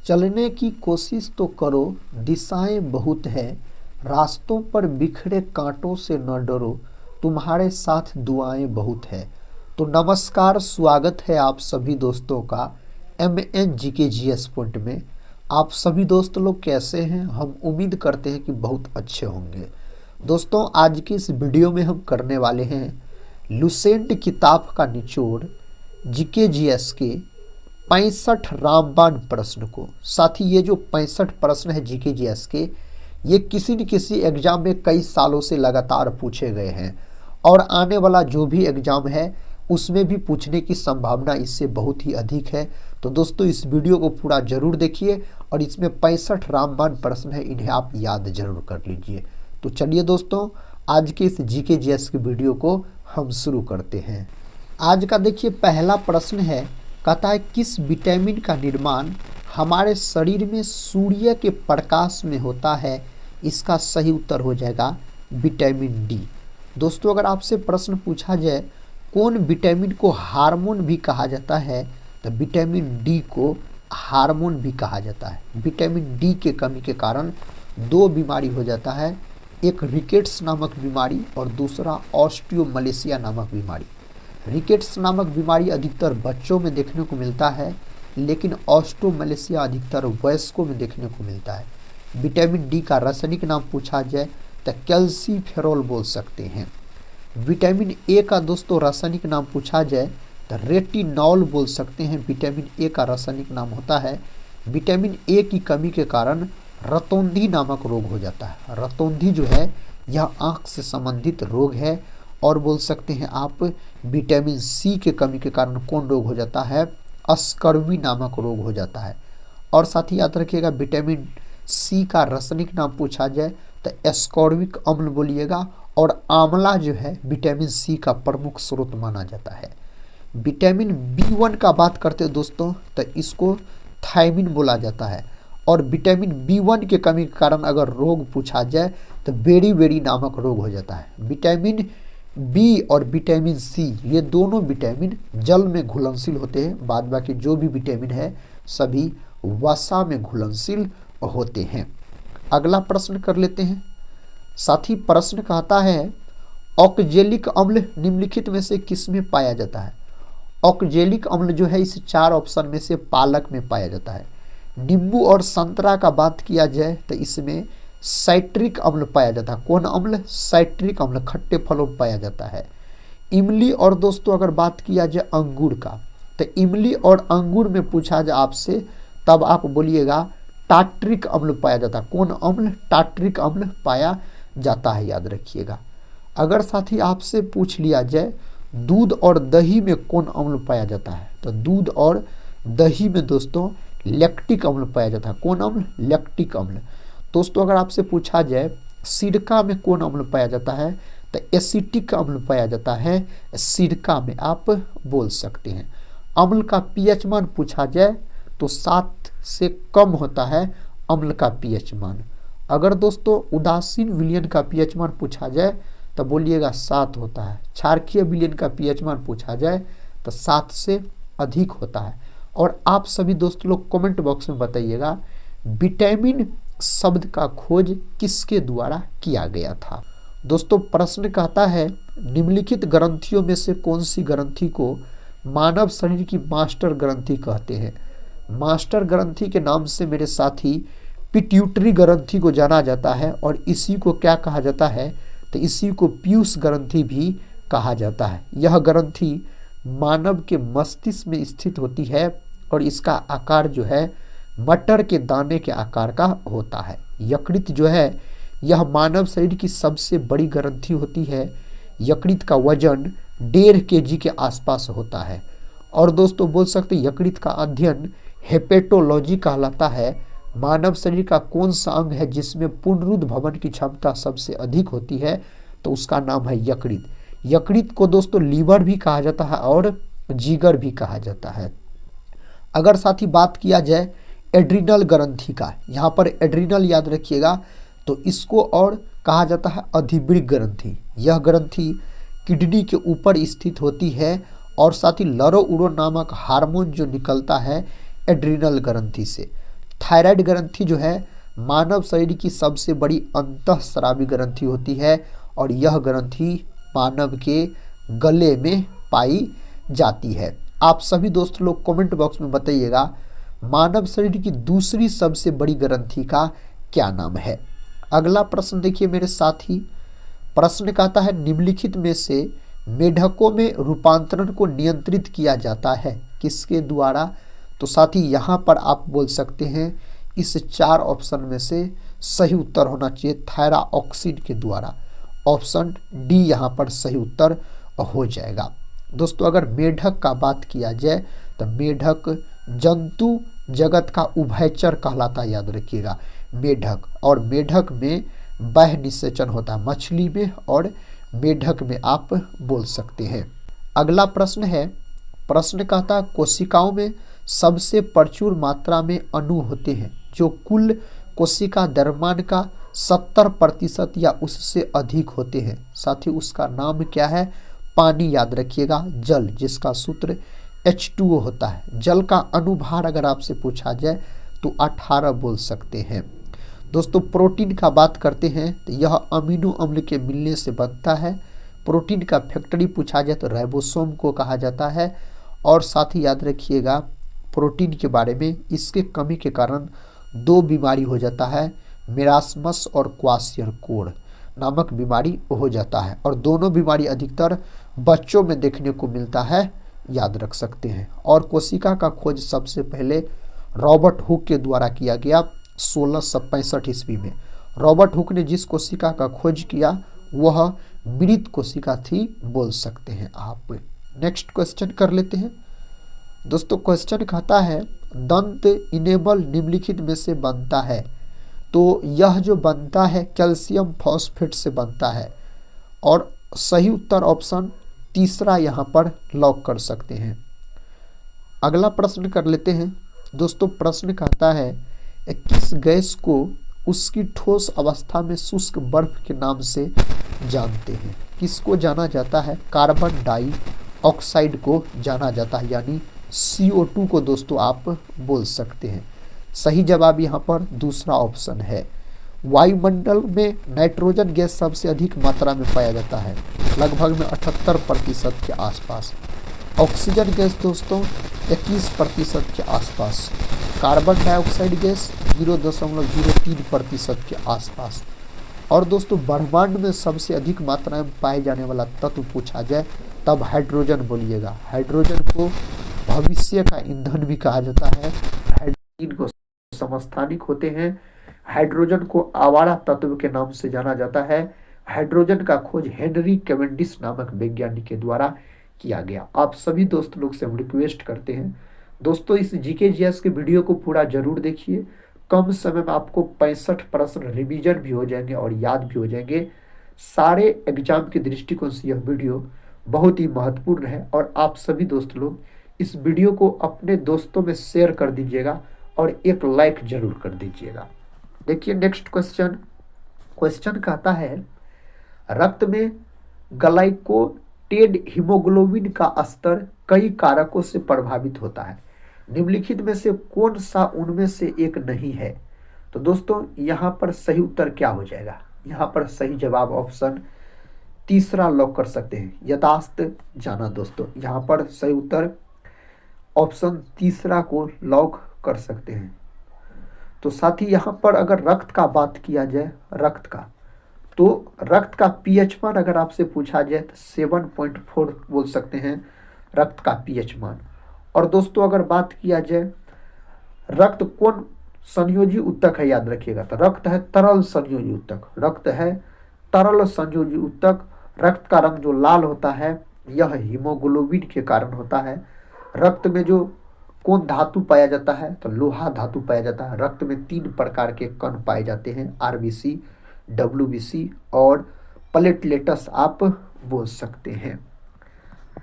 चलने की कोशिश तो करो, दिशाएं बहुत है, रास्तों पर बिखरे कांटों से न डरो, तुम्हारे साथ दुआएं बहुत है। तो नमस्कार, स्वागत है आप सभी दोस्तों का MNGKGS पॉइंट में। आप सभी दोस्त लोग कैसे हैं? हम उम्मीद करते हैं कि बहुत अच्छे होंगे। दोस्तों, आज की इस वीडियो में हम करने वाले हैं लुसेंट किताब का निचोड़ GKGS के 65 रामबाण प्रश्न को। साथ ही ये जो 65 प्रश्न है GKGS के, ये किसी न किसी एग्जाम में कई सालों से लगातार पूछे गए हैं और आने वाला जो भी एग्जाम है उसमें भी पूछने की संभावना इससे बहुत ही अधिक है। तो दोस्तों, इस वीडियो को पूरा जरूर देखिए और इसमें 65 रामबाण प्रश्न है, इन्हें आप याद जरूर कर लीजिए। तो चलिए दोस्तों, आज के इस GKGS की वीडियो को हम शुरू करते हैं। आज का देखिए पहला प्रश्न है, कहता है किस विटामिन का निर्माण हमारे शरीर में सूर्य के प्रकाश में होता है? इसका सही उत्तर हो जाएगा विटामिन डी। दोस्तों, अगर आपसे प्रश्न पूछा जाए कौन विटामिन को हार्मोन भी कहा जाता है, तो विटामिन डी को हार्मोन भी कहा जाता है। विटामिन डी के कमी के कारण दो बीमारी हो जाता है, एक रिकेट्स नामक बीमारी और दूसरा ऑस्टियोमलेशिया नामक बीमारी। रिकेट्स नामक बीमारी अधिकतर बच्चों में देखने को मिलता है, लेकिन ऑस्टियोमलेशिया अधिकतर वयस्कों में देखने को मिलता है। विटामिन डी का रासायनिक नाम पूछा जाए तो कैल्सीफेरॉल बोल सकते हैं। विटामिन ए का दोस्तों रासायनिक नाम पूछा जाए तो रेटिनॉल बोल सकते हैं। विटामिन ए का रासायनिक नाम होता है। विटामिन ए की कमी के कारण रतौंधी नामक रोग हो जाता है। रतौंधी जो है यह आँख से संबंधित रोग है। और बोल सकते हैं आप विटामिन सी के कमी के कारण कौन रोग हो जाता है? अस्कर्वी नामक रोग हो जाता है। और साथ ही याद रखिएगा, विटामिन सी का रासायनिक नाम पूछा जाए तो एस्कॉर्बिक अम्ल बोलिएगा। और आंवला जो है विटामिन सी का प्रमुख स्रोत माना जाता है। विटामिन B1 का बात करते हैं दोस्तों, तो इसको थायमिन बोला जाता है। और विटामिन B1 के कमी के कारण अगर रोग पूछा जाए तो बेरी नामक रोग हो जाता है। विटामिन बी और विटामिन सी ये दोनों विटामिन जल में घुलनशील होते हैं। बाद बाकी जो भी विटामिन है सभी वसा में घुलनशील होते हैं। अगला प्रश्न कर लेते हैं। साथी प्रश्न कहता है ऑक्जेलिक अम्ल निम्नलिखित में से किस में पाया जाता है? ऑक्जेलिक अम्ल जो है इस चार ऑप्शन में से पालक में पाया जाता है। नींबू और संतरा का बात किया जाए तो इसमें साइट्रिक अम्ल पाया जाता है। कौन अम्ल? साइट्रिक अम्ल खट्टे फलों में पाया जाता है। इमली और दोस्तों अगर बात किया जाए अंगूर का, तो इमली और अंगूर में पूछा जाए आपसे तब आप बोलिएगा टाट्रिक अम्ल पाया जाता है। कौन अम्ल? टाट्रिक अम्ल पाया जाता है, याद रखिएगा। अगर साथ ही आपसे पूछ लिया जाए दूध और दही में कौन अम्ल पाया जाता है, तो दूध और दही में दोस्तों लैक्टिक अम्ल पाया जाता है। कौन अम्ल? लैक्टिक अम्ल। दोस्तों, अगर आपसे पूछा जाए सिरका में कौन अम्ल पाया जाता है, तो एसिटिक अम्ल पाया जाता है। सिरका में आप बोल सकते हैं। अम्ल का पीएच मान पूछा जाए तो 7 से कम होता है अम्ल का पीएच मान। अगर दोस्तों उदासीन विलयन का पीएच मान पूछा जाए तो बोलिएगा 7 होता है। क्षारकीय विलयन का पीएच मान पूछा जाए तो 7 से अधिक होता है। और आप सभी दोस्त लोग कमेंट बॉक्स में बताइएगा विटामिन शब्द का खोज किसके द्वारा किया गया था? दोस्तों, प्रश्न कहता है निम्नलिखित ग्रंथियों में से कौन सी ग्रंथि को मानव शरीर की मास्टर ग्रंथि कहते हैं? मास्टर ग्रंथि के नाम से मेरे साथी पिट्यूटरी ग्रंथि को जाना जाता है। और इसी को क्या कहा जाता है? तो इसी को पीयूष ग्रंथि भी कहा जाता है। यह ग्रंथि मानव के मस्तिष्क में स्थित होती है और इसका आकार जो है मटर के दाने के आकार का होता है। यकृत जो है यह मानव शरीर की सबसे बड़ी ग्रंथि होती है। यकृत का वजन 1.5 kg के आसपास होता है। और दोस्तों बोल सकते हैं यकृत का अध्ययन हेपेटोलॉजी कहलाता है। मानव शरीर का कौन सा अंग है जिसमें पुनरुद्ध भवन की क्षमता सबसे अधिक होती है? तो उसका नाम है यकृत। यकृत को दोस्तों लीवर भी कहा जाता है और जिगर भी कहा जाता है। अगर साथ ही बात किया जाए एड्रिनल ग्रंथि का, यहाँ पर एड्रिनल याद रखिएगा, तो इसको और कहा जाता है अधिवृक्क ग्रंथि। यह ग्रंथि किडनी के ऊपर स्थित होती है और साथ ही लरो उरो नामक हार्मोन जो निकलता है एड्रिनल ग्रंथि से। थायराइड ग्रंथि जो है मानव शरीर की सबसे बड़ी अंतःस्रावी ग्रंथि होती है और यह ग्रंथि मानव के गले में पाई जाती है। आप सभी दोस्त लोग कमेंट बॉक्स में बताइएगा मानव शरीर की दूसरी सबसे बड़ी ग्रंथि का क्या नाम है। अगला प्रश्न देखिए मेरे साथी, प्रश्न कहता है निम्नलिखित में से मेढकों में रूपांतरण को नियंत्रित किया जाता है किसके द्वारा। तो साथी यहाँ पर आप बोल सकते हैं इस 4 ऑप्शन में से सही उत्तर होना चाहिए थायरॉक्सिन के द्वारा। ऑप्शन डी यहाँ पर सही उत्तर हो जाएगा। दोस्तों अगर मेढक का बात किया जाए तो मेढक जंतु जगत का उभयचर कहलाता है, याद रखिएगा मेढक। और मेढक में बाह्य निषेचन होता है, मछली में और मेढक में आप बोल सकते हैं। अगला प्रश्न है, प्रश्न कहता है कोशिकाओं में सबसे प्रचुर मात्रा में अणु होते हैं जो कुल कोशिका द्रव्यमान का 70% या उससे अधिक होते हैं। साथ ही उसका नाम क्या है, पानी, याद रखिएगा जल, जिसका सूत्र H2O होता है। जल का अनुभार अगर आपसे पूछा जाए तो 18 बोल सकते हैं। दोस्तों प्रोटीन का बात करते हैं तो यह अमीनो अम्ल के मिलने से बनता है। प्रोटीन का फैक्टरी पूछा जाए तो राइबोसोम को कहा जाता है। और साथ ही याद रखिएगा प्रोटीन के बारे में, इसके कमी के कारण 2 बीमारी हो जाता है, मेरास्मस और क्वासियरकोड नामक बीमारी हो जाता है। और दोनों बीमारी अधिकतर बच्चों में देखने को मिलता है, याद रख सकते हैं। और कोशिका का खोज सबसे पहले रॉबर्ट हुक के द्वारा किया गया 1665 ईस्वी में। रॉबर्ट हुक ने जिस कोशिका का खोज किया वह मृत कोशिका थी, बोल सकते हैं आप। नेक्स्ट क्वेश्चन कर लेते हैं। दोस्तों क्वेश्चन कहता है दंत इनेबल निम्नलिखित में से बनता है। तो यह जो बनता है कैल्शियम फॉस्फेट से बनता है और सही उत्तर ऑप्शन तीसरा यहाँ पर लॉक कर सकते हैं। अगला प्रश्न कर लेते हैं। दोस्तों प्रश्न कहता है किस गैस को उसकी ठोस अवस्था में शुष्क बर्फ के नाम से जानते हैं। किसको जाना जाता है, कार्बन डाइऑक्साइड को जाना जाता है, यानी CO2 को दोस्तों आप बोल सकते हैं। सही जवाब यहाँ पर दूसरा ऑप्शन है। वायुमंडल में नाइट्रोजन गैस सबसे अधिक मात्रा में पाया जाता है, लगभग में 78% के आसपास। ऑक्सीजन गैस दोस्तों 21% के आसपास। कार्बन डाइऑक्साइड गैस 0.03% के आसपास। और दोस्तों ब्रह्मांड में सबसे अधिक मात्रा में पाए जाने वाला तत्व पूछा जाए तब हाइड्रोजन बोलिएगा। हाइड्रोजन को भविष्य का ईंधन भी कहा जाता है। हाइड्रोजन को समस्थानिक होते हैं। हाइड्रोजन को आवारा तत्व के नाम से जाना जाता है। हाइड्रोजन का खोज हेनरी कैवेंडिश नामक वैज्ञानिक के द्वारा किया गया। आप सभी दोस्त लोग से हम रिक्वेस्ट करते हैं दोस्तों इस जीके जीएस के वीडियो को पूरा जरूर देखिए। कम समय में आपको 65 प्रश्न रिवीजन भी हो जाएंगे और याद भी हो जाएंगे। सारे एग्जाम के दृष्टिकोण से यह वीडियो बहुत ही महत्वपूर्ण है और आप सभी दोस्त लोग इस वीडियो को अपने दोस्तों में शेयर कर दीजिएगा और एक लाइक जरूर कर दीजिएगा। देखिए नेक्स्ट क्वेश्चन। क्वेश्चन कहता है रक्त में ग्लाइकोटेड हीमोग्लोबिन का स्तर कई कारकों से प्रभावित होता है, निम्नलिखित में से कौन सा उनमें से एक नहीं है। तो दोस्तों यहाँ पर सही उत्तर क्या हो जाएगा, यहाँ पर सही जवाब ऑप्शन तीसरा लॉक कर सकते हैं, यथास्थ जाना। दोस्तों यहाँ पर सही उत्तर ऑप्शन तीसरा को लॉक कर सकते हैं। तो साथ ही यहाँ पर अगर रक्त का बात किया जाए, रक्त का, तो रक्त का पीएच मान अगर आपसे पूछा जाए तो 7.4 बोल सकते हैं रक्त का पीएच मान। और दोस्तों अगर बात किया जाए रक्त कौन संयोजी उत्तक है, याद रखिएगा, तो रक्त है तरल संयोजी उत्तक। रक्त है तरल संयोजी उत्तक। रक्त का रंग जो लाल होता है यह हीमोग्लोबिन के कारण होता है। रक्त में जो कौन धातु पाया जाता है, तो लोहा धातु पाया जाता है। रक्त में 3 प्रकार के कण पाए जाते हैं, आरबीसी, डब्ल्यूबीसी और प्लेटलेट्स आप बोल सकते हैं।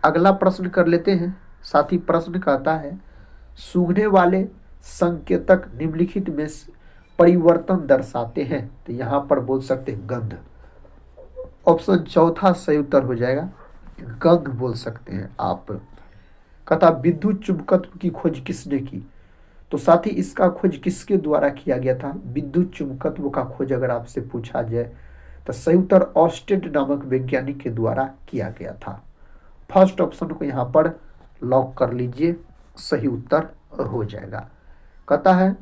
अगला प्रश्न कर लेते हैं। साथ ही प्रश्न कहता है सूंघने वाले संकेतक निम्नलिखित में परिवर्तन दर्शाते हैं। तो यहाँ पर बोल सकते हैं गंध। ऑप्शन चौथा सही उत्तर हो जाएगा, गंध बोल सकते हैं आप। कहता विद्युत चुंबकत्व की खोज किसने की। तो साथ ही इसका खोज किसके द्वारा किया गया था? विद्युत चुंबकत्व का खोज अगर आपसे पूछा जाए तो सही उत्तर ऑस्टेड नामक वैज्ञानिक के द्वारा किया गया था। फर्स्ट ऑप्शन को यहाँ पर लॉक कर लीजिए, सही उत्तर हो जाएगा। कहता है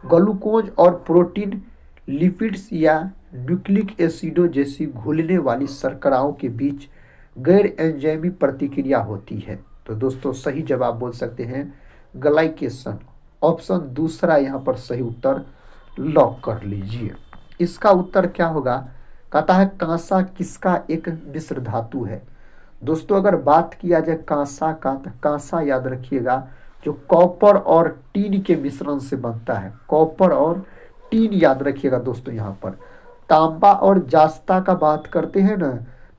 ग्लूकोज और प्रोटीन लिपिड्स या न्यूक्लिक एसिडों जैसी घुलने वाली शर्कराओं के बीच गैर एंजाइमी प्रतिक्रिया होती है। तो दोस्तों सही जवाब बोल सकते हैं ग्लाइकेशन। ऑप्शन दूसरा यहाँ पर सही उत्तर लॉक कर लीजिए। इसका उत्तर क्या होगा? कहता है कांसा किसका एक मिश्र धातु है। दोस्तों अगर बात किया जाए कांसा का, तो कांसा याद रखिएगा जो कॉपर और टीन के मिश्रण से बनता है। कॉपर और टीन याद रखिएगा दोस्तों। यहाँ पर तांबा और जास्ता का बात करते हैं ना,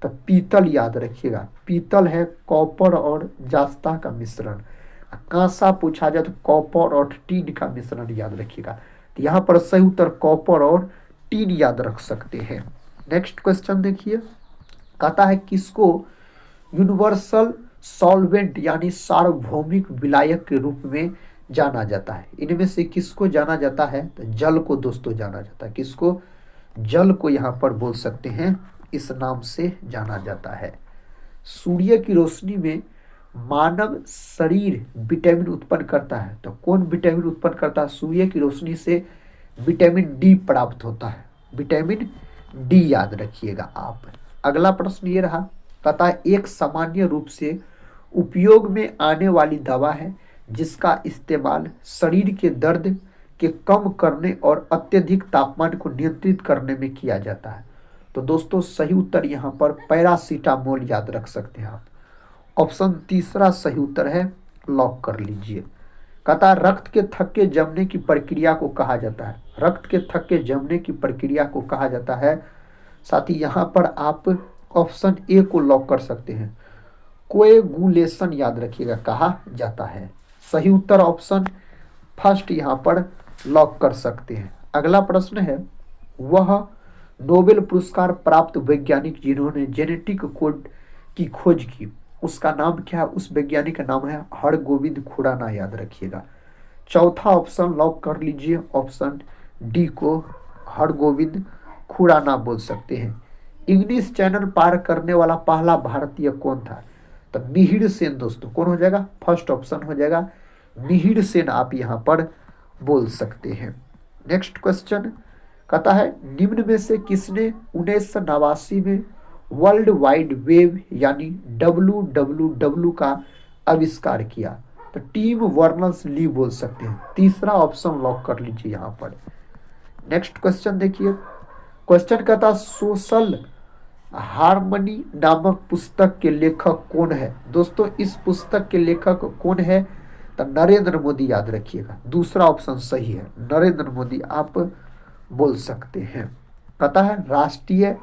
तो पीतल याद रखिएगा। पीतल है कॉपर और जास्ता का मिश्रण। कांसा पूछा जाए तो कॉपर और टीन का मिश्रण याद रखिएगा। तो यहाँ पर सही उत्तर कॉपर और टीन याद रख सकते हैं। नेक्स्ट क्वेश्चन देखिए, कहता है किसको यूनिवर्सल सॉल्वेंट यानी सार्वभौमिक विलायक के रूप में जाना जाता है? इनमें से किसको जाना जाता है? तो जल को दोस्तों जाना जाता है। किसको? जल को यहाँ पर बोल सकते हैं, इस नाम से जाना जाता है। सूर्य की रोशनी में मानव शरीर विटामिन उत्पन्न करता है, तो कौन विटामिन उत्पन्न करता है? सूर्य की रोशनी से विटामिन डी प्राप्त होता है। विटामिन डी याद रखिएगा आप। अगला प्रश्न ये रहा, कहता है एक सामान्य रूप से उपयोग में आने वाली दवा है जिसका इस्तेमाल शरीर के दर्द के कम करने और अत्यधिक तापमान को नियंत्रित करने में किया जाता है। तो दोस्तों सही उत्तर यहाँ पर पैरासीटामोल याद रख सकते हैं आप। ऑप्शन तीसरा सही उत्तर है, लॉक कर लीजिए। कहता है रक्त के थक्के जमने की प्रक्रिया को कहा जाता है। रक्त के थक्के जमने की प्रक्रिया को कहा जाता है। साथ ही यहाँ पर आप ऑप्शन ए को लॉक कर सकते हैं, कोएगुलेशन याद रखिएगा कहा जाता है। सही उत्तर ऑप्शन फर्स्ट यहाँ पर लॉक कर सकते हैं। अगला प्रश्न है, वह नोबेल पुरस्कार प्राप्त वैज्ञानिक जिन्होंने जेनेटिक कोड की खोज की, उसका नाम क्या है? उस वैज्ञानिक का नाम है हरगोविंद खुराना याद रखिएगा। चौथा ऑप्शन लॉक कर लीजिए, ऑप्शन डी को हरगोविंद खुराना बोल सकते हैं। इंग्लिश चैनल पार करने वाला पहला भारतीय कौन था? तो मिहिर सेन दोस्तों। कौन हो जाएगा? फर्स्ट ऑप्शन हो जाएगा मिहिर सेन, आप यहाँ पर बोल सकते हैं। नेक्स्ट क्वेश्चन कहता है निम्न में से किसने 1989 में वर्ल्ड वाइड वेब यानी WWW का आविष्कार किया? तो टीम वर्नर्स ली बोल सकते हैं। तीसरा ऑप्शन लॉक कर लीजिए यहाँ पर। नेक्स्ट क्वेश्चन देखिए, क्वेश्चन कहता सोशल हार्मनी नामक पुस्तक के लेखक कौन है? दोस्तों इस पुस्तक के लेखक कौन है? तो नरेंद्र मोदी याद रखिएगा। दूसरा ऑप्शन सही है, नरेंद्र मोदी आप बोल सकते हैं। कहता है राष्ट्रीय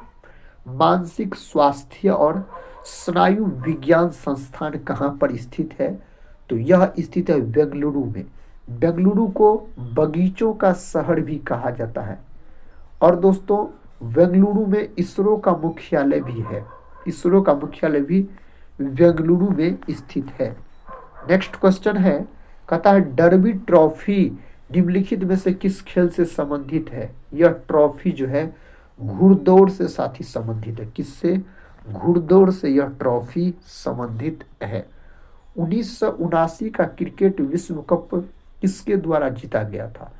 मानसिक स्वास्थ्य और स्नायु विज्ञान संस्थान कहाँ पर स्थित है? तो यह स्थित है बेंगलुरु में। बेंगलुरु को बगीचों का शहर भी कहा जाता है। और दोस्तों बेंगलुरु में इसरो का मुख्यालय भी है। इसरो का मुख्यालय भी बेंगलुरु में स्थित है। नेक्स्ट क्वेश्चन है, कहता है डर्बी ट्रॉफी निम्नलिखित में से किस खेल से संबंधित है? यह ट्रॉफी जो है घुड़दौड़ से साथ ही संबंधित है। किससे? घुड़दौड़ से यह ट्रॉफी संबंधित है। 1979 का क्रिकेट विश्व कप किसके द्वारा जीता गया था?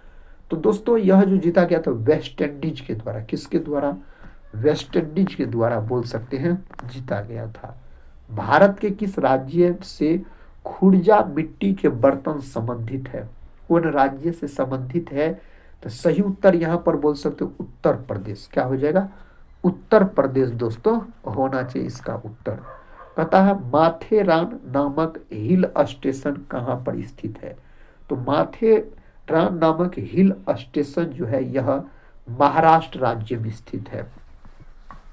तो दोस्तों यह जो जीता गया था वेस्ट इंडीज के द्वारा। किसके द्वारा? वेस्ट इंडीज के द्वारा बोल सकते हैं जीता गया था। भारत के किस राज्य से खुर्जा मिट्टी के बर्तन संबंधित है? कौन राज्य से संबंधित है? तो सही उत्तर यहाँ पर बोल सकते हो उत्तर प्रदेश। क्या हो जाएगा? उत्तर प्रदेश दोस्तों होना चाहिए इसका उत्तर। कहता है माथेरान नामक हिल स्टेशन कहाँ पर स्थित है? तो माथेरान नामक हिल स्टेशन जो है यह महाराष्ट्र राज्य में स्थित है।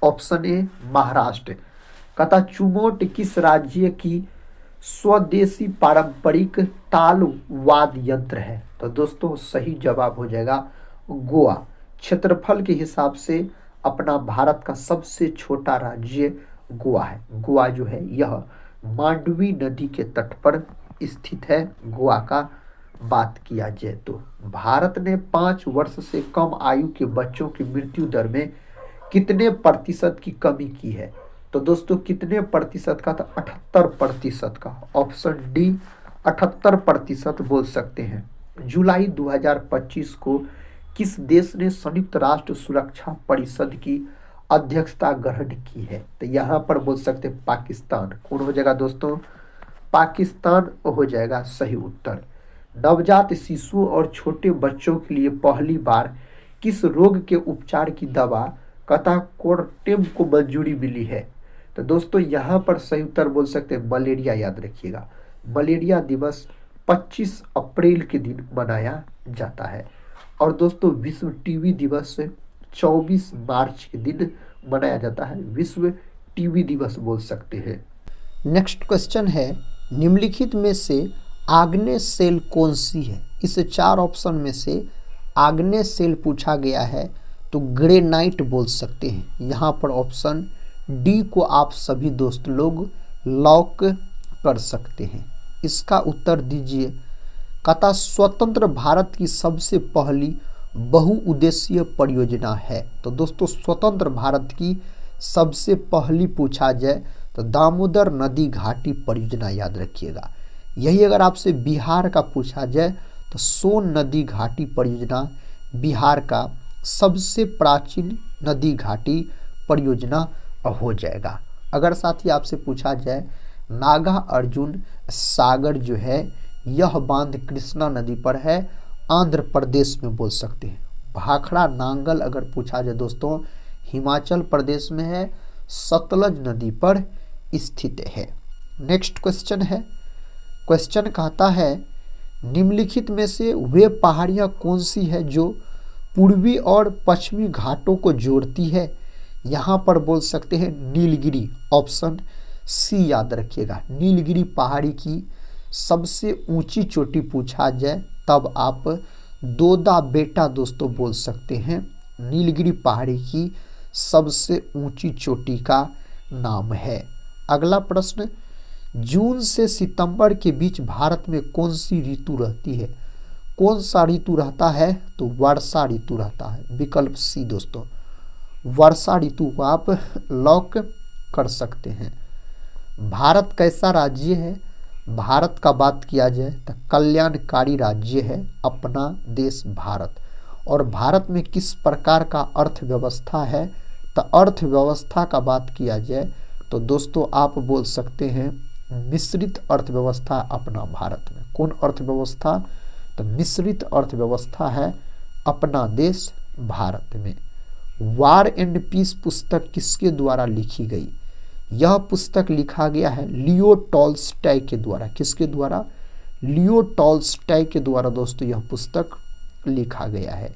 Option A Maharashtra. कहता चुमोट किस राज्य की स्वदेशी पारंपरिक ताल वाद्य यंत्र है? तो दोस्तों सही जवाब हो जाएगा गोवा। क्षेत्रफल के हिसाब से अपना भारत का सबसे छोटा राज्य गोवा है। गोवा जो है यह मांडवी नदी के तट पर स्थित है। गोवा का बात किया जाए तो भारत ने 5 वर्ष से कम आयु के बच्चों की मृत्यु दर में कितने प्रतिशत की कमी की है? तो दोस्तों कितने प्रतिशत का था? 78% का। ऑप्शन डी 78% बोल सकते हैं। जुलाई 2025 को किस देश ने संयुक्त राष्ट्र सुरक्षा परिषद की अध्यक्षता ग्रहण की है? तो यहाँ पर बोल सकते हैं पाकिस्तान। कौन हो जाएगा दोस्तों? पाकिस्तान हो जाएगा सही उत्तर। नवजात शिशुओं और छोटे बच्चों के लिए पहली बार किस रोग के उपचार की दवा कताकोर्टेम को मंजूरी मिली है? तो दोस्तों यहाँ पर सही उत्तर बोल सकते हैं मलेरिया। याद रखिएगा, मलेरिया दिवस 25 अप्रैल के दिन मनाया जाता है। और दोस्तों विश्व टीबी दिवस 24 मार्च के दिन मनाया जाता है। विश्व टीबी दिवस बोल सकते हैं। नेक्स्ट क्वेश्चन है, निम्नलिखित में से आग्नेय सेल कौन सी है? इस 4 ऑप्शन में से आग्नेय सेल पूछा गया है तो ग्रेनाइट बोल सकते हैं। यहाँ पर ऑप्शन डी को आप सभी दोस्त लोग लॉक कर सकते हैं। इसका उत्तर दीजिए। कथा स्वतंत्र भारत की सबसे पहली बहुउद्देशीय परियोजना है। तो दोस्तों स्वतंत्र भारत की सबसे पहली पूछा जाए तो दामोदर नदी घाटी परियोजना याद रखिएगा। यही अगर आपसे बिहार का पूछा जाए तो सोन नदी घाटी परियोजना बिहार का सबसे प्राचीन नदी घाटी परियोजना हो जाएगा। अगर साथ ही आपसे पूछा जाए नागा अर्जुन सागर जो है यह बांध कृष्णा नदी पर है, आंध्र प्रदेश में बोल सकते हैं। भाखड़ा नांगल अगर पूछा जाए दोस्तों हिमाचल प्रदेश में है, सतलज नदी पर स्थित है। नेक्स्ट क्वेश्चन है, क्वेश्चन कहता है निम्नलिखित में से वे पहाड़ियाँ कौन सी है जो पूर्वी और पश्चिमी घाटों को जोड़ती है? यहाँ पर बोल सकते हैं नीलगिरी। ऑप्शन सी याद रखिएगा। नीलगिरी पहाड़ी की सबसे ऊंची चोटी पूछा जाए तब आप दोदा बेटा दोस्तों बोल सकते हैं। नीलगिरी पहाड़ी की सबसे ऊंची चोटी का नाम है। अगला प्रश्न, जून से सितंबर के बीच भारत में कौन सी ऋतु रहती है? कौन सा ऋतु रहता है? तो वर्षा ऋतु रहता है। विकल्प सी दोस्तों, वर्षा ऋतु को आप लॉक कर सकते हैं। भारत कैसा राज्य है? भारत का बात किया जाए तो कल्याणकारी राज्य है अपना देश भारत। और भारत में किस प्रकार का अर्थव्यवस्था है? तो अर्थव्यवस्था का बात किया जाए तो दोस्तों आप बोल सकते हैं मिश्रित अर्थव्यवस्था अपना भारत में। कौन अर्थव्यवस्था? तो मिश्रित अर्थव्यवस्था है अपना देश भारत में। वार एंड पीस पुस्तक किसके द्वारा लिखी गई? यह पुस्तक लिखा गया है लियो टॉल्स्टॉय के द्वारा। किसके द्वारा? लियो टॉल्स्टॉय के द्वारा दोस्तों यह पुस्तक लिखा गया है।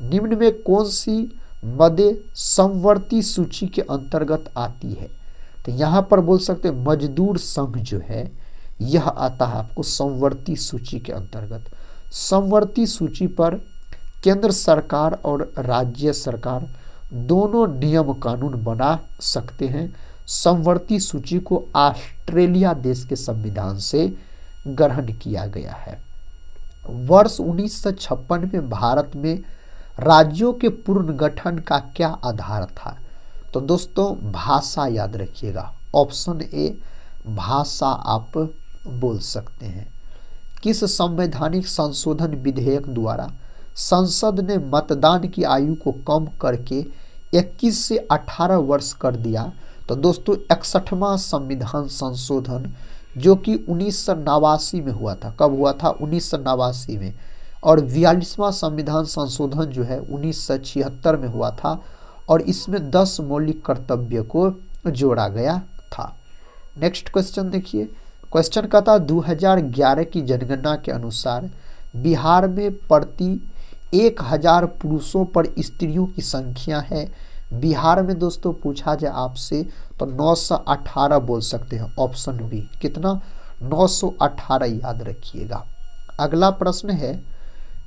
निम्न में कौन सी मदे समवर्ती सूची के अंतर्गत आती है? तो यहाँ पर बोल सकते हैं मजदूर संघ जो है यह आता है आपको समवर्ती सूची के अंतर्गत। समवर्ती सूची पर केंद्र सरकार और राज्य सरकार दोनों नियम कानून बना सकते हैं। समवर्ती सूची को ऑस्ट्रेलिया देश के संविधान से ग्रहण किया गया है। वर्ष 1956 में भारत में राज्यों के पुनर्गठन का क्या आधार था? तो दोस्तों भाषा याद रखिएगा। ऑप्शन ए भाषा आप बोल सकते हैं। किस संवैधानिक संशोधन विधेयक द्वारा संसद ने मतदान की आयु को कम करके 21 से 18 वर्ष कर दिया? तो दोस्तों 61वां संविधान संशोधन जो कि 1989 में हुआ था। कब हुआ था? 1989 में। और 42वां संविधान संशोधन जो है 1976 में हुआ था और इसमें 10 मौलिक कर्तव्य को जोड़ा गया था। नेक्स्ट क्वेश्चन देखिए, क्वेश्चन का था 2011 की जनगणना के अनुसार बिहार में प्रति 1000 पुरुषों पर स्त्रियों की संख्या है। बिहार में दोस्तों पूछा जाए आपसे तो 918 बोल सकते हैं। ऑप्शन बी कितना? 918 याद रखिएगा। अगला प्रश्न है,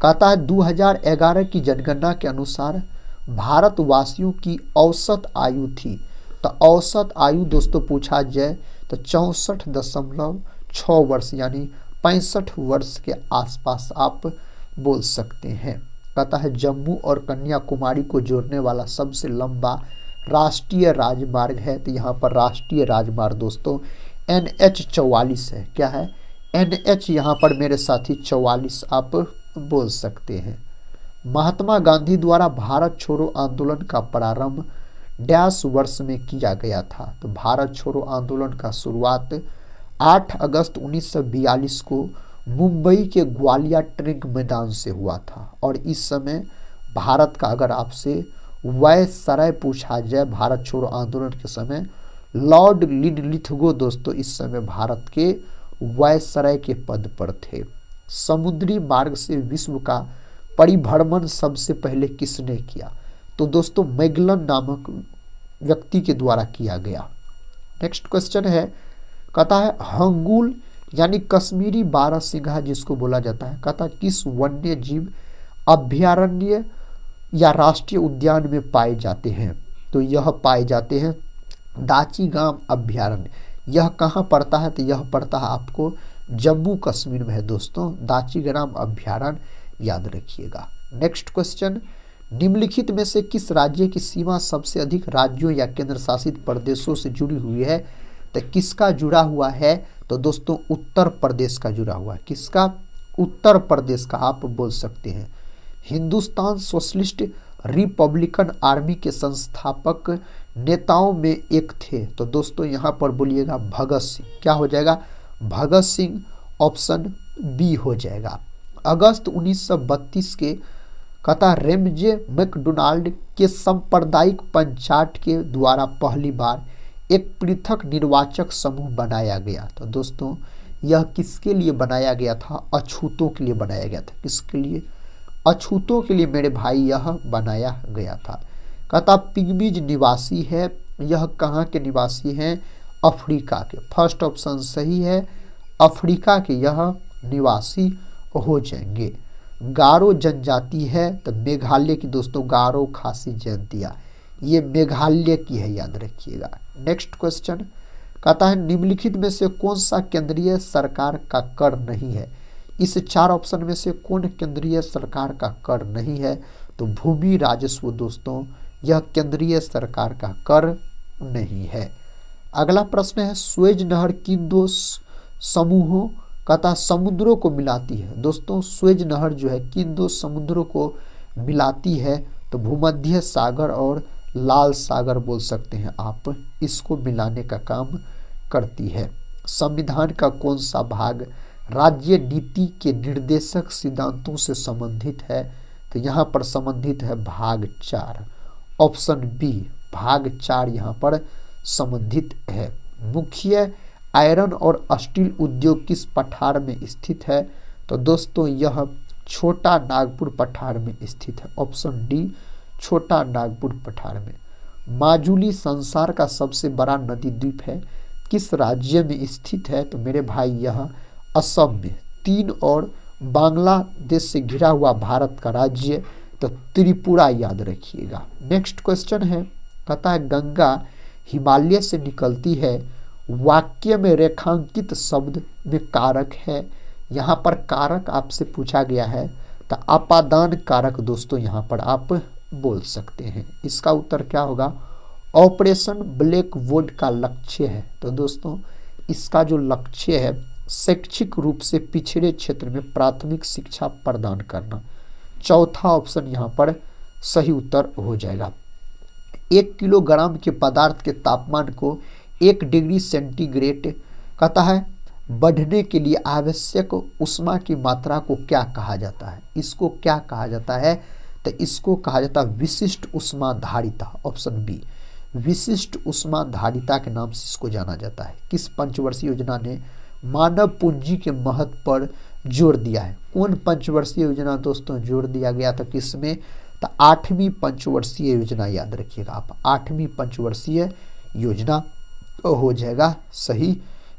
कहता है 2011 की जनगणना के अनुसार भारतवासियों की औसत आयु थी। तो औसत आयु दोस्तों पूछा जाए तो 64.6 वर्ष यानी 65 वर्ष के आसपास आप बोल सकते हैं। कहता है जम्मू और कन्याकुमारी को जोड़ने वाला सबसे लंबा राष्ट्रीय राजमार्ग है, तो यहाँ पर राष्ट्रीय राजमार्ग दोस्तों NH44 है। क्या है? NH यहाँ पर मेरे साथी 44 आप बोल सकते हैं। महात्मा गांधी द्वारा भारत छोड़ो आंदोलन का प्रारंभ डैश वर्ष में किया गया था, तो भारत छोड़ो आंदोलन का शुरुआत 8 अगस्त 1942 को मुंबई के ग्वालियर ट्रैंक मैदान से हुआ था। और इस समय भारत का अगर आपसे वायसराय पूछा जाए भारत छोड़ो आंदोलन के समय, लॉर्ड लिनलिथगो दोस्तों इस समय भारत के वायसराय के पद पर थे। समुद्री मार्ग से विश्व का परिभ्रमण सबसे पहले किसने किया? तो दोस्तों मैगलन नामक व्यक्ति के द्वारा किया गया। नेक्स्ट क्वेश्चन है, कहता है हंगुल यानी कश्मीरी बारहसिंघा जिसको बोला जाता है, कहता है किस वन्य जीव अभयारण्य या राष्ट्रीय उद्यान में पाए जाते हैं? तो यह पाए जाते हैं दाचीगाम अभयारण्य। यह कहाँ पड़ता है? तो यह पड़ता है आपको जम्मू कश्मीर में है दोस्तों, दाचीगाम अभयारण्य याद रखिएगा। नेक्स्ट क्वेश्चन, निम्नलिखित में से किस राज्य की सीमा सबसे अधिक राज्यों या केंद्र शासित प्रदेशों से जुड़ी हुई है? तो किसका जुड़ा हुआ है? तो दोस्तों उत्तर प्रदेश का जुड़ा हुआ है। किसका? उत्तर प्रदेश का आप बोल सकते हैं। हिंदुस्तान सोशलिस्ट रिपब्लिकन आर्मी के संस्थापक नेताओं में एक थे, तो दोस्तों यहाँ पर बोलिएगा भगत सिंह। क्या हो जाएगा? भगत सिंह, ऑप्शन बी हो जाएगा। अगस्त 1932 के कहता रेमजे मैकडोनाल्ड के सांप्रदायिक पंचायत के द्वारा पहली बार एक पृथक निर्वाचक समूह बनाया गया। तो दोस्तों यह किसके लिए बनाया गया था? अछूतों के लिए बनाया गया था। किसके लिए? अछूतों के लिए मेरे भाई यह बनाया गया था। कहता पिग्मीज निवासी है, यह कहाँ के निवासी हैं? अफ्रीका के। फर्स्ट ऑप्शन सही है, अफ्रीका के यह निवासी हो जाएंगे। गारो जनजाति है, तो मेघालय की दोस्तों गारो खासी जयंतिया, ये मेघालय की है, याद रखिएगा। नेक्स्ट क्वेश्चन कहता है निम्नलिखित में से कौन सा केंद्रीय सरकार का कर नहीं है? इस 4 ऑप्शन में से कौन केंद्रीय सरकार का कर नहीं है? तो भूमि राजस्व दोस्तों यह केंद्रीय सरकार का कर नहीं है। अगला प्रश्न है स्वेज नहर किन 2 समूहों कहता समुद्रों को मिलाती है? दोस्तों स्वेज नहर जो है किन 2 समुद्रों को मिलाती है? तो भूमध्य सागर और लाल सागर बोल सकते हैं आप, इसको मिलाने का काम करती है। संविधान का कौन सा भाग राज्य नीति के निर्देशक सिद्धांतों से संबंधित है? तो यहाँ पर संबंधित है भाग 4, ऑप्शन बी भाग 4 यहाँ पर संबंधित है। मुख्य आयरन और स्टील उद्योग किस पठार में स्थित है? तो दोस्तों यह छोटा नागपुर पठार में स्थित है, ऑप्शन डी छोटा नागपुर पठार में। माजुली संसार का सबसे बड़ा नदी द्वीप है, किस राज्य में स्थित है? तो मेरे भाई यह असम में। 3 और बांग्लादेश से घिरा हुआ भारत का राज्य तो त्रिपुरा, याद रखिएगा। नेक्स्ट क्वेश्चन है कहता है गंगा हिमालय से निकलती है, वाक्य में रेखांकित शब्द में कारक है। यहाँ पर कारक आपसे पूछा गया है, तो अपादान कारक दोस्तों यहाँ पर आप बोल सकते हैं। इसका उत्तर क्या होगा? ऑपरेशन ब्लैक बोर्ड का लक्ष्य है। तो दोस्तों इसका जो लक्ष्य है शैक्षिक रूप से पिछड़े क्षेत्र में प्राथमिक शिक्षा प्रदान करना। चौथा ऑप्शन यहाँ पर सही उत्तर हो जाएगा। 1 किलोग्राम के पदार्थ के तापमान को 1 डिग्री सेंटीग्रेड कहता है बढ़ने के लिए आवश्यक उष्मा की मात्रा को क्या कहा जाता है? इसको क्या कहा जाता है? तो इसको कहा जाता है विशिष्ट उष्माधारिता, ऑप्शन बी विशिष्ट उष्माधारिता के नाम से इसको जाना जाता है। किस पंचवर्षीय योजना ने मानव पूंजी के महत्व पर जोर दिया है? कौन पंचवर्षीय योजना दोस्तों जोर दिया गया था किसमें? तो 8वीं पंचवर्षीय योजना, याद रखिएगा आप 8वीं पंचवर्षीय योजना हो जाएगा सही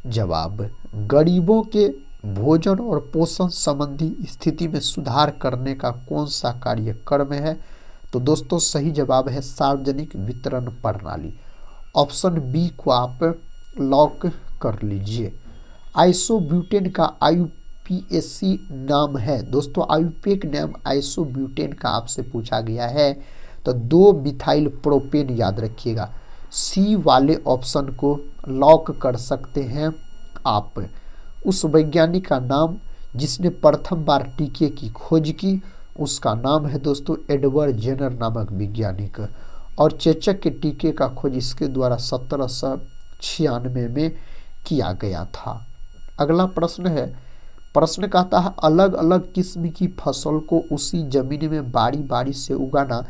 जवाब। गरीबों के भोजन और पोषण संबंधी स्थिति में सुधार करने का कौन सा कार्यक्रम है? तो दोस्तों सही जवाब है सार्वजनिक वितरण प्रणाली, ऑप्शन बी को आप लॉक कर लीजिए। आइसोब्यूटेन का आईयूपीएसी नाम है दोस्तों, आईयूपीए नाम आइसोब्यूटेन का आपसे पूछा गया है तो 2 मिथाइल प्रोपेन याद रखिएगा। सी वाले ऑप्शन को लॉक कर सकते हैं आप। उस वैज्ञानिक का नाम जिसने प्रथम बार टीके की खोज की उसका नाम है दोस्तों एडवर्ड जेनर नामक वैज्ञानिक, और चेचक के टीके का खोज इसके द्वारा 1796 में किया गया था। अगला प्रश्न है, प्रश्न कहता है अलग अलग किस्म की फसल को उसी जमीन में बारी बारी से उगाना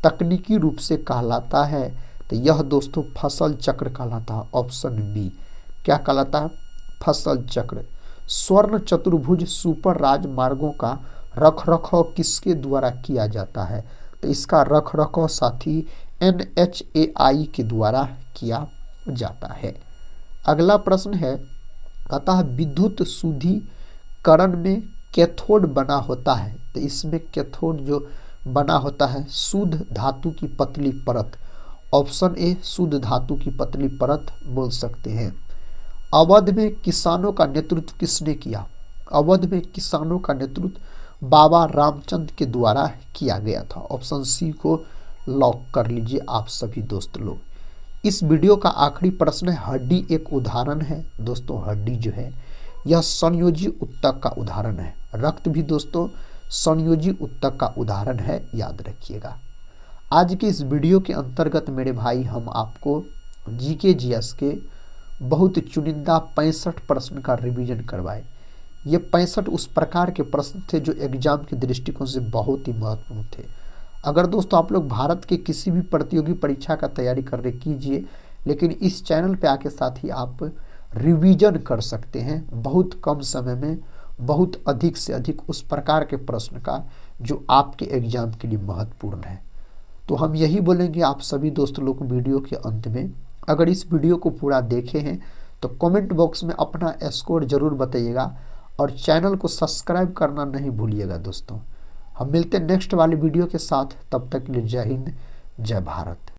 तकनीकी रूप से कहलाता है, तो यह दोस्तों फसल चक्र कहलाता है। ऑप्शन बी क्या कहलाता है? फसल चक्र। स्वर्ण चतुर्भुज सुपर राजमार्गों का रखरखाव किसके द्वारा किया जाता है? तो इसका रखरखाव साथी NHAI के द्वारा किया जाता है। अगला प्रश्न है, कहता है विद्युत शुद्धिकरण में कैथोड बना होता है, तो इसमें कैथोड जो बना होता है शुद्ध धातु की पतली परत। ऑप्शन ए शुद्ध धातु की पतली परत बोल सकते हैं। अवध में किसानों का नेतृत्व किसने किया? अवध में किसानों का नेतृत्व बाबा रामचंद्र के द्वारा किया गया था। ऑप्शन सी को लॉक कर लीजिए आप सभी दोस्त लोग। इस वीडियो का आखिरी प्रश्न है, हड्डी एक उदाहरण है दोस्तों, हड्डी जो है यह संयोजी उत्तक का उदाहरण है। रक्त भी दोस्तों संयोजी उत्तक का उदाहरण है, याद रखिएगा। आज के इस वीडियो के अंतर्गत मेरे भाई हम आपको जीके जीएस के बहुत चुनिंदा 65 प्रश्न का रिवीजन करवाए। ये 65 उस प्रकार के प्रश्न थे जो एग्जाम के दृष्टिकोण से बहुत ही महत्वपूर्ण थे। अगर दोस्तों आप लोग भारत के किसी भी प्रतियोगी परीक्षा का तैयारी कर रहे कीजिए, लेकिन इस चैनल पे आके साथ ही आप रिवीजन कर सकते हैं बहुत कम समय में, बहुत अधिक से अधिक उस प्रकार के प्रश्न का जो आपके एग्जाम के लिए महत्वपूर्ण है। तो हम यही बोलेंगे आप सभी दोस्त लोग वीडियो के अंत में, अगर इस वीडियो को पूरा देखे हैं तो कमेंट बॉक्स में अपना स्कोर जरूर बताइएगा और चैनल को सब्सक्राइब करना नहीं भूलिएगा दोस्तों। हम मिलते हैं नेक्स्ट वाली वीडियो के साथ, तब तक के लिए जय हिंद जय भारत।